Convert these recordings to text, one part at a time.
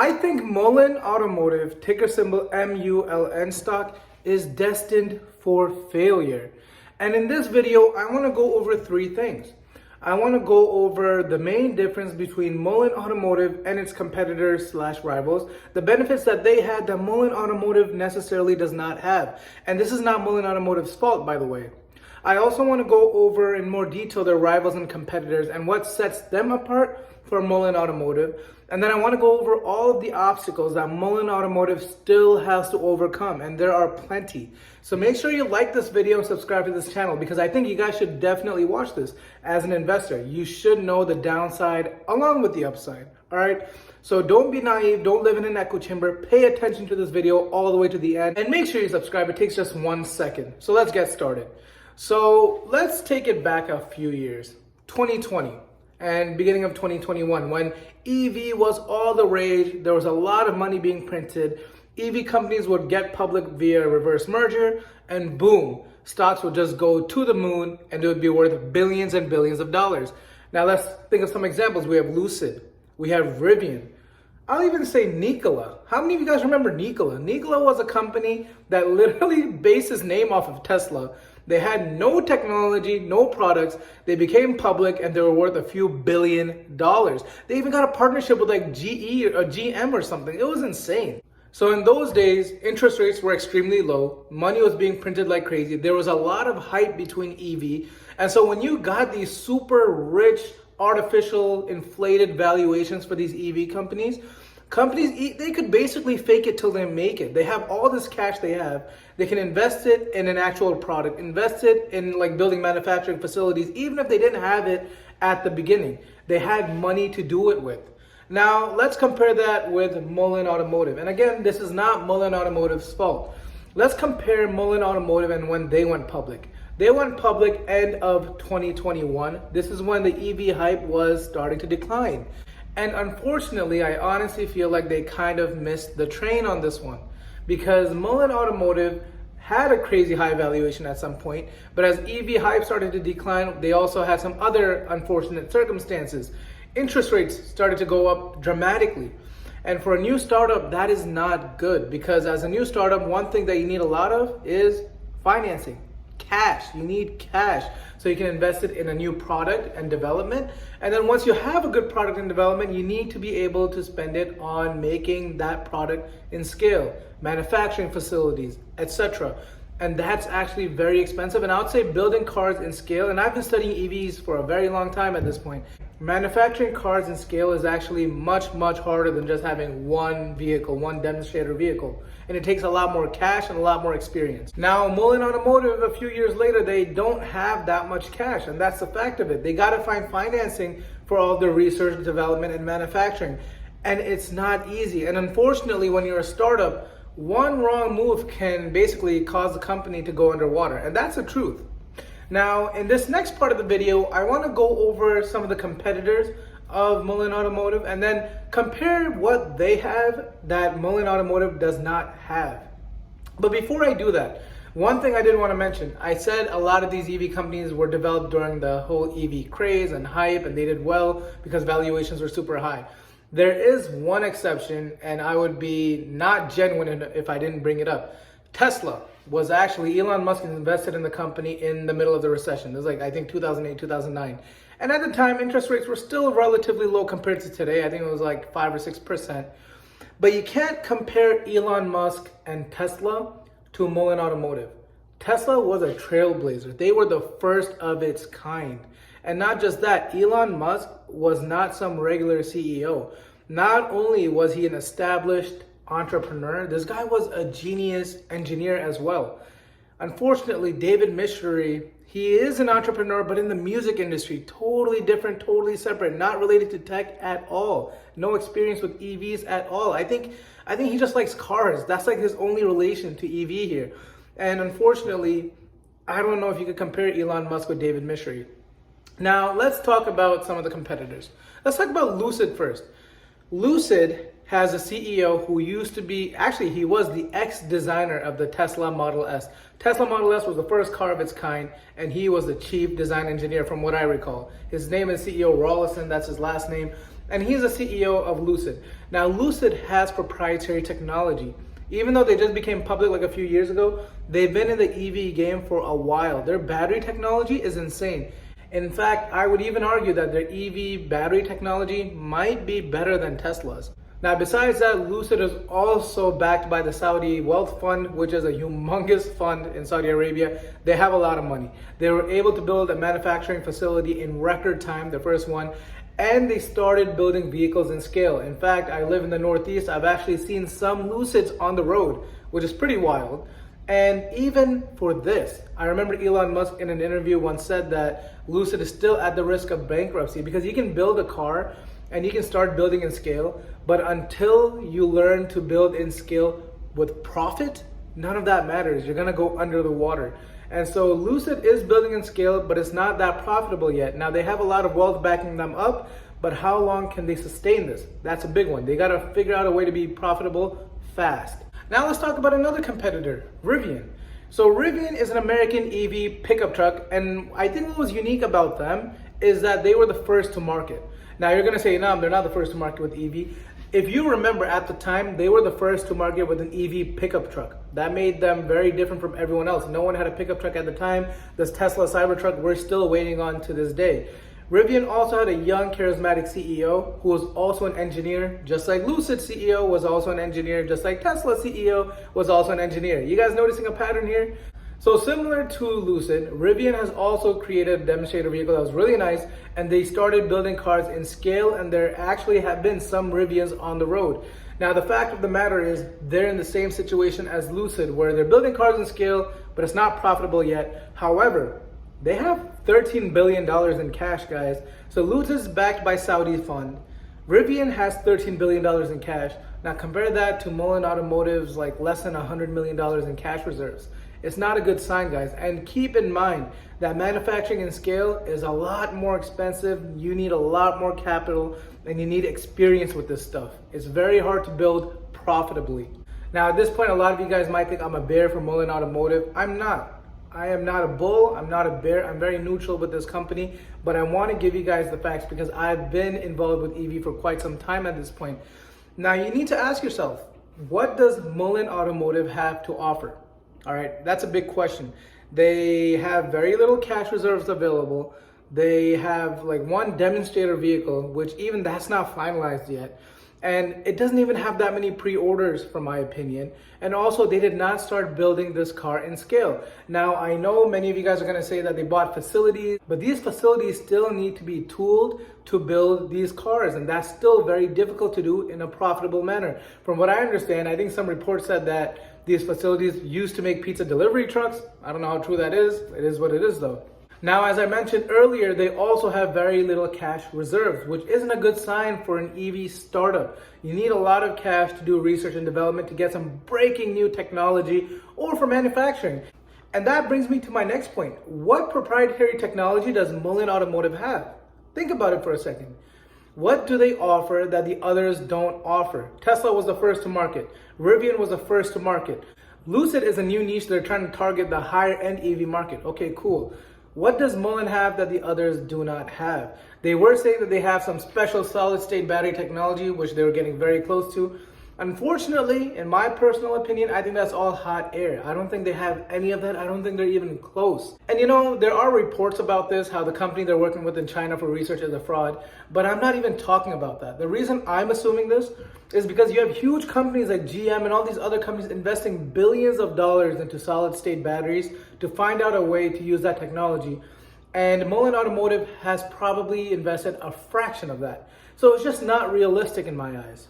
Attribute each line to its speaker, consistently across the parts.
Speaker 1: I think Mullen Automotive, ticker symbol MULN stock, is destined for failure. And in this video, I want to go over three things. I want to go over the main difference between Mullen Automotive and its competitors / rivals, the benefits that they had that Mullen Automotive necessarily does not have. And this is not Mullen Automotive's fault, by the way. I also want to go over in more detail their rivals and competitors and what sets them apart from Mullen Automotive. And then I want to go over all of the obstacles that Mullen Automotive still has to overcome, and there are plenty. So make sure you like this video and subscribe to this channel, because I think you guys should definitely watch this. As an investor, you should know the downside along with the upside, all right? So don't be naive, don't live in an echo chamber. Pay attention to this video all the way to the end, and make sure you subscribe. It takes just 1 second. So let's get started. So let's take it back a few years, 2020 and beginning of 2021, when EV was all the rage. There was a lot of money being printed. EV companies would get public via reverse merger, and boom, stocks would just go to the moon, and it would be worth billions and billions of dollars. Now let's think of some examples. We have Lucid, we have Rivian. I'll even say Nikola. How many of you guys remember Nikola? Nikola was a company that literally based its name off of Tesla. They had no technology, no products. They became public and they were worth a few $1 billion. They even got a partnership with like GE or GM or something. It was insane. So in those days, interest rates were extremely low. Money was being printed like crazy. There was a lot of hype between EV. And so when you got these super rich, artificial, inflated valuations for these EV companies, they could basically fake it till they make it. They have all this cash they have. They can invest it in an actual product, invest it in like building manufacturing facilities, even if they didn't have it at the beginning. They had money to do it with. Now, let's compare that with Mullen Automotive. And again, this is not Mullen Automotive's fault. Let's compare Mullen Automotive and when they went public. They went public end of 2021. This is when the EV hype was starting to decline. And unfortunately, I honestly feel like they kind of missed the train on this one, because Mullen Automotive had a crazy high valuation at some point, but as EV hype started to decline, they also had some other unfortunate circumstances. Interest rates started to go up dramatically. And for a new startup, that is not good, because as a new startup, one thing that you need a lot of is financing. Cash. You need cash so you can invest it in a new product and development. And then once you have a good product and development, you need to be able to spend it on making that product in scale, manufacturing facilities, etc. And that's actually very expensive. And I would say building cars in scale, and I've been studying EVs for a very long time at this point. Manufacturing cars in scale is actually much, much harder than just having one vehicle, one demonstrator vehicle. And it takes a lot more cash and a lot more experience. Now, Mullen Automotive, a few years later, they don't have that much cash, and that's the fact of it. They got to find financing for all their research, development, and manufacturing. And it's not easy. And unfortunately, when you're a startup, one wrong move can basically cause the company to go underwater. And that's the truth. Now, in this next part of the video, I want to go over some of the competitors of Mullen Automotive and then compare what they have that Mullen Automotive does not have. But before I do that, one thing I did want to mention, I said a lot of these EV companies were developed during the whole EV craze and hype, and they did well because valuations were super high. There is one exception, and I would be not genuine if I didn't bring it up. Tesla was actually, Elon Musk invested in the company in the middle of the recession. It was like, I think 2008, 2009. And at the time, interest rates were still relatively low compared to today. I think it was like 5 or 6%. But you can't compare Elon Musk and Tesla to Mullen Automotive. Tesla was a trailblazer. They were the first of its kind. And not just that, Elon Musk was not some regular CEO. Not only was he an established entrepreneur, this guy was a genius engineer as well. Unfortunately, David Michery, he is an entrepreneur, but in the music industry, totally different, totally separate, not related to tech at all. No experience with EVs at all. I think he just likes cars. That's like his only relation to EV here. And unfortunately, I don't know if you could compare Elon Musk with David Michery. Now, let's talk about some of the competitors. Let's talk about Lucid first. Lucid has a CEO who used to be, actually he was the ex-designer of the Tesla Model S. Tesla Model S was the first car of its kind, and he was the chief design engineer from what I recall. His name is CEO Rawlinson, that's his last name, and he's a CEO of Lucid. Now, Lucid has proprietary technology. Even though they just became public like a few years ago, they've been in the EV game for a while. Their battery technology is insane. In fact, I would even argue that their EV battery technology might be better than Tesla's. Now, besides that, Lucid is also backed by the Saudi Wealth Fund, which is a humongous fund in Saudi Arabia. They have a lot of money. They were able to build a manufacturing facility in record time, the first one, and they started building vehicles in scale. In fact, I live in the Northeast. I've actually seen some Lucids on the road, which is pretty wild. And even for this, I remember Elon Musk in an interview once said that Lucid is still at the risk of bankruptcy because you can build a car and you can start building in scale, but until you learn to build in scale with profit, none of that matters. You're gonna go under the water. And so Lucid is building in scale, but it's not that profitable yet. Now they have a lot of wealth backing them up, but how long can they sustain this? That's a big one. They gotta figure out a way to be profitable fast. Now let's talk about another competitor, Rivian. So Rivian is an American EV pickup truck, and I think what was unique about them is that they were the first to market. Now you're gonna say, no, they're not the first to market with EV. If you remember at the time, they were the first to market with an EV pickup truck. That made them very different from everyone else. No one had a pickup truck at the time. This Tesla Cybertruck we're still waiting on to this day. Rivian also had a young, charismatic CEO who was also an engineer, just like Lucid CEO was also an engineer, just like Tesla CEO was also an engineer. You guys noticing a pattern here? So similar to Lucid, Rivian has also created a demonstrator vehicle that was really nice, and they started building cars in scale, and there actually have been some Rivians on the road. Now the fact of the matter is they're in the same situation as Lucid, where they're building cars in scale, but it's not profitable yet. However, they have $13 billion in cash, guys. So Lucid is backed by Saudi fund. Rivian has $13 billion in cash. Now compare that to Mullen Automotive's like less than $100 million in cash reserves. It's not a good sign, guys. And keep in mind that manufacturing in scale is a lot more expensive. You need a lot more capital and you need experience with this stuff. It's very hard to build profitably. Now at this point, a lot of you guys might think I'm a bear for Mullen Automotive. I'm not. I am not a bull, I'm not a bear, I'm very neutral with this company, but I want to give you guys the facts because I've been involved with EV for quite some time at this point. Now you need to ask yourself, what does Mullen Automotive have to offer? All right, that's a big question. They have very little cash reserves available. They have like one demonstrator vehicle, which even that's not finalized yet. And it doesn't even have that many pre-orders, from my opinion. And also, they did not start building this car in scale. Now, I know many of you guys are gonna say that they bought facilities, but these facilities still need to be tooled to build these cars. And that's still very difficult to do in a profitable manner. From what I understand, I think some reports said that these facilities used to make pizza delivery trucks. I don't know how true that is. It is what it is though. Now, as I mentioned earlier, they also have very little cash reserves, which isn't a good sign for an EV startup. You need a lot of cash to do research and development to get some breaking new technology or for manufacturing. And that brings me to my next point. What proprietary technology does Mullen Automotive have? Think about it for a second. What do they offer that the others don't offer? Tesla was the first to market. Rivian was the first to market. Lucid is a new niche. They're trying to target the higher end EV market. Okay, cool. What does Mullen have that the others do not have? They were saying that they have some special solid state battery technology, which they were getting very close to. Unfortunately, in my personal opinion, I think that's all hot air. I don't think they have any of that. I don't think they're even close. And you know, there are reports about this, how the company they're working with in China for research is a fraud, but I'm not even talking about that. The reason I'm assuming this is because you have huge companies like GM and all these other companies investing billions of dollars into solid state batteries to find out a way to use that technology. And Mullen Automotive has probably invested a fraction of that. So it's just not realistic in my eyes.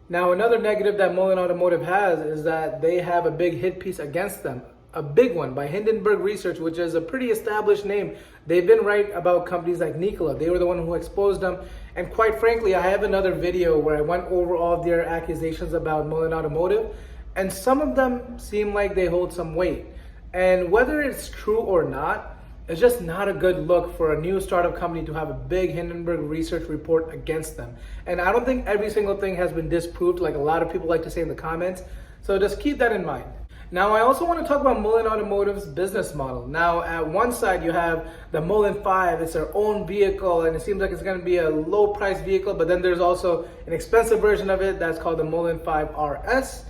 Speaker 1: Now, another negative that Mullen Automotive has is that they have a big hit piece against them. A big one by Hindenburg Research, which is a pretty established name. They've been right about companies like Nikola. They were the one who exposed them. And quite frankly, I have another video where I went over all of their accusations about Mullen Automotive. And some of them seem like they hold some weight. And whether it's true or not, it's just not a good look for a new startup company to have a big Hindenburg Research report against them. And I don't think every single thing has been disproved like a lot of people like to say in the comments. So just keep that in mind. Now, I also want to talk about Mullen Automotive's business model. Now, at one side, you have the Mullen 5. It's their own vehicle, and it seems like it's going to be a low-price vehicle, but then there's also an expensive version of it that's called the Mullen 5 RS.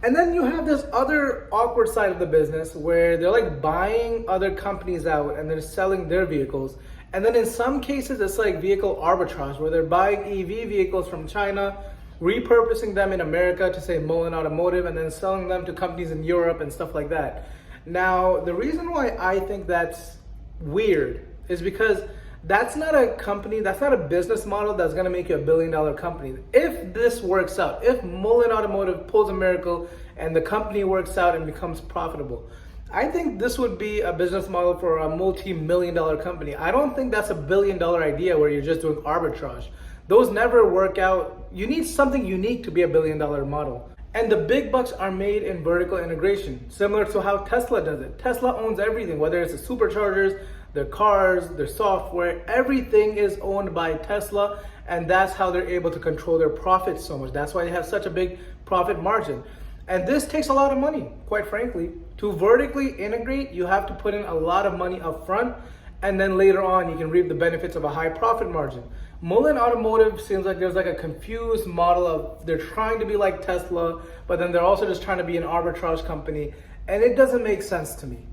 Speaker 1: And then you have this other awkward side of the business where they're like buying other companies out and they're selling their vehicles. And then in some cases, it's like vehicle arbitrage where they're buying EV vehicles from China, repurposing them in America to say Mullen Automotive, and then selling them to companies in Europe and stuff like that. Now, the reason why I think that's weird is because that's not a company, that's not a business model that's gonna make you $1 billion company. If this works out, if Mullen Automotive pulls a miracle and the company works out and becomes profitable, I think this would be a business model for a multi-million-dollar company. I don't think that's $1 billion idea where you're just doing arbitrage. Those never work out. You need something unique to be a $1 billion model. And the big bucks are made in vertical integration, similar to how Tesla does it. Tesla owns everything, whether it's the superchargers, their cars, their software, everything is owned by Tesla, and that's how they're able to control their profits so much. That's why they have such a big profit margin. And this takes a lot of money, quite frankly. To vertically integrate, you have to put in a lot of money up front, and then later on you can reap the benefits of a high profit margin. Mullen Automotive seems like there's like a confused model of they're trying to be like Tesla, but then they're also just trying to be an arbitrage company, and it doesn't make sense to me.